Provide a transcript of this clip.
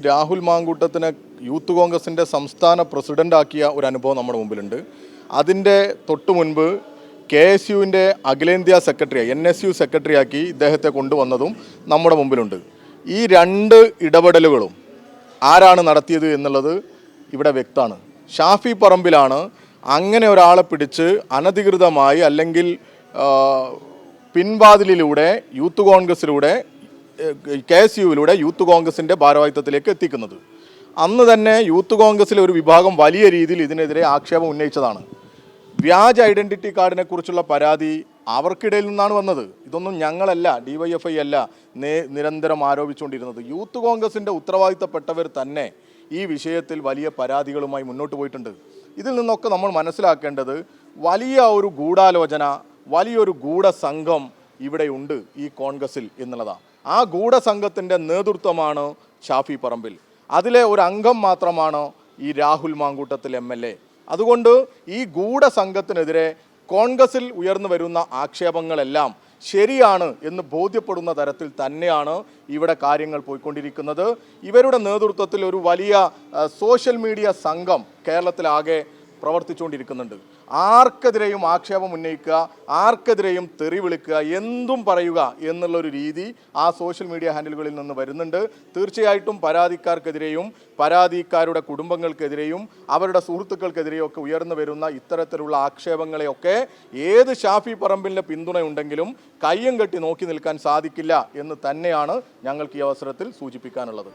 Rahul മാങ്കൂട്ടത്തിനെ youth കോൺഗ്രസിൻ്റെ സംസ്ഥാന പ്രസിഡൻ്റാക്കിയ ഒരു അനുഭവം നമ്മുടെ മുമ്പിലുണ്ട്. അതിൻ്റെ തൊട്ടു മുൻപ് KSUവിൻ്റെ അഖിലേന്ത്യാ സെക്രട്ടറി NSU സെക്രട്ടറിയാക്കി ഇദ്ദേഹത്തെ കൊണ്ടുവന്നതും നമ്മുടെ മുമ്പിലുണ്ട്. ഈ രണ്ട് ഇടപെടലുകളും ആരാണ് നടത്തിയത് എന്നുള്ളത് ഇവിടെ വ്യക്തമാണ്. ഷാഫി പറമ്പിലാണ് അങ്ങനെ ഒരാളെ പിടിച്ച് അനധികൃതമായി അല്ലെങ്കിൽ പിൻവാതിലിലൂടെ യൂത്ത് കോൺഗ്രസിലൂടെ KSUവിലൂടെ യൂത്ത് കോൺഗ്രസിൻ്റെ ഭാരവാഹിത്വത്തിലേക്ക് എത്തിക്കുന്നത്. അന്ന് തന്നെ യൂത്ത് കോൺഗ്രസിലെ ഒരു വിഭാഗം വലിയ രീതിയിൽ ഇതിനെതിരെ ആക്ഷേപം ഉന്നയിച്ചതാണ്. വ്യാജ ഐഡൻറ്റിറ്റി കാർഡിനെ കുറിച്ചുള്ള പരാതി അവർക്കിടയിൽ നിന്നാണ് വന്നത്. ഇതൊന്നും ഞങ്ങളല്ല, DYFI അല്ല നിരന്തരം ആരോപിച്ചുകൊണ്ടിരുന്നത്. യൂത്ത് കോൺഗ്രസിൻ്റെ ഉത്തരവാദിത്തപ്പെട്ടവർ തന്നെ ഈ വിഷയത്തിൽ വലിയ പരാതികളുമായി മുന്നോട്ട് പോയിട്ടുണ്ട്. ഇതിൽ നിന്നൊക്കെ നമ്മൾ മനസ്സിലാക്കേണ്ടത് വലിയ ഒരു ഗൂഢാലോചന, വലിയൊരു ഗൂഢസംഘം ഇവിടെയുണ്ട് ഈ കോൺഗ്രസിൽ എന്നുള്ളതാണ്. ആ ഗൂഢസംഘത്തിൻ്റെ നേതൃത്വമാണ് ഷാഫി പറമ്പിൽ. അതിലെ ഒരു അംഗം മാത്രമാണ് ഈ രാഹുൽ മാങ്കൂട്ടത്തിൽ MLA. അതുകൊണ്ട് ഈ ഗൂഢസംഘത്തിനെതിരെ കോൺഗ്രസിൽ ഉയർന്നു വരുന്ന ആക്ഷേപങ്ങളെല്ലാം ശരിയാണ് എന്ന് ബോധ്യപ്പെടുന്ന തരത്തിൽ തന്നെയാണ് ഇവിടെ കാര്യങ്ങൾ പോയിക്കൊണ്ടിരിക്കുന്നത്. ഇവരുടെ നേതൃത്വത്തിൽ ഒരു വലിയ സോഷ്യൽ മീഡിയ സംഘം കേരളത്തിലാകെ പ്രവർത്തിച്ചുകൊണ്ടിരിക്കുന്നുണ്ട്. ആർക്കെതിരെയും ആക്ഷേപം ഉന്നയിക്കുക, ആർക്കെതിരെയും തെറി വിളിക്കുക, എന്തും പറയുക എന്നുള്ളൊരു രീതി ആ സോഷ്യൽ മീഡിയ ഹാൻഡിലുകളിൽ നിന്ന് വരുന്നുണ്ട്. തീർച്ചയായിട്ടും പരാതിക്കാർക്കെതിരെയും പരാതിക്കാരുടെ കുടുംബങ്ങൾക്കെതിരെയും അവരുടെ സുഹൃത്തുക്കൾക്കെതിരെയും ഒക്കെ ഉയർന്നു വരുന്ന ഇത്തരത്തിലുള്ള ആക്ഷേപങ്ങളെയൊക്കെ ഏത് ഷാഫി പറമ്പിലിൻ്റെ പിന്തുണയുണ്ടെങ്കിലും കയ്യും കെട്ടി നോക്കി നിൽക്കാൻ സാധിക്കില്ല എന്ന് തന്നെയാണ് ഞങ്ങൾക്ക് ഈ അവസരത്തിൽ സൂചിപ്പിക്കാനുള്ളത്.